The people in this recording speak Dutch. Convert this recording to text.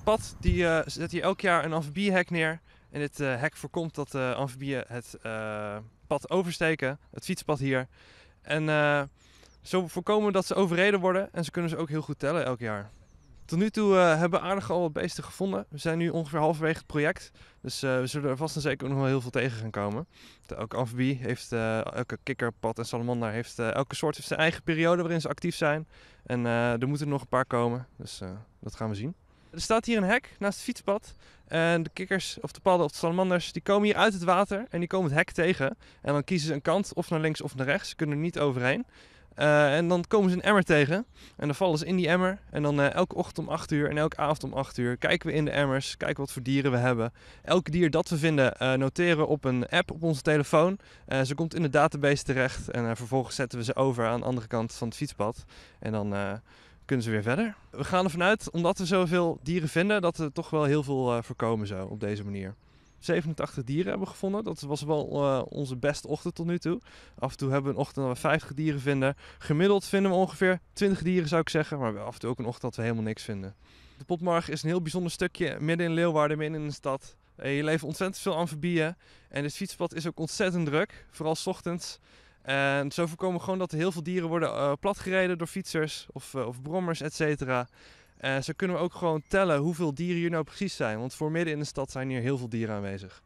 pad die, zet hier elk jaar een amfibiehek neer. En dit hek voorkomt dat amfibieën het pad oversteken, het fietspad hier. En zo voorkomen dat ze overreden worden en ze kunnen ze ook heel goed tellen elk jaar. Tot nu toe hebben we aardig al wat beesten gevonden. We zijn nu ongeveer halverwege het project. Dus we zullen er vast en zeker ook nog wel heel veel tegen gaan komen. Elke amfibie heeft, elke kikker, pad en salamander heeft, elke soort heeft zijn eigen periode waarin ze actief zijn. En er moeten er nog een paar komen, dus dat gaan we zien. Er staat hier een hek naast het fietspad. En de kikkers, of de padden of de salamanders, die komen hier uit het water en die komen het hek tegen. En dan kiezen ze een kant, of naar links of naar rechts. Ze kunnen er niet overheen. En dan komen ze een emmer tegen en dan vallen ze in die emmer. En dan elke ochtend om 8 uur en elke avond om 8 uur kijken we in de emmers, kijken wat voor dieren we hebben. Elk dier dat we vinden noteren we op een app op onze telefoon. Ze komt in de database terecht en vervolgens zetten we ze over aan de andere kant van het fietspad. En dan kunnen ze weer verder. We gaan ervan uit, omdat we zoveel dieren vinden, dat we toch wel heel veel voorkomen zo op deze manier. 87 dieren hebben we gevonden. Dat was wel onze beste ochtend tot nu toe. Af en toe hebben we een ochtend dat we 50 dieren vinden. Gemiddeld vinden we ongeveer 20 dieren zou ik zeggen. Maar we hebben af en toe ook een ochtend dat we helemaal niks vinden. De Potmarg is een heel bijzonder stukje midden in Leeuwarden, midden in de stad. Hier leven ontzettend veel amfibieën. En dit fietspad is ook ontzettend druk. Vooral 's ochtends. En zo voorkomen we gewoon dat er heel veel dieren worden platgereden door fietsers of brommers, etc. Zo kunnen we ook gewoon tellen hoeveel dieren hier nou precies zijn. Want voor midden in de stad zijn hier heel veel dieren aanwezig.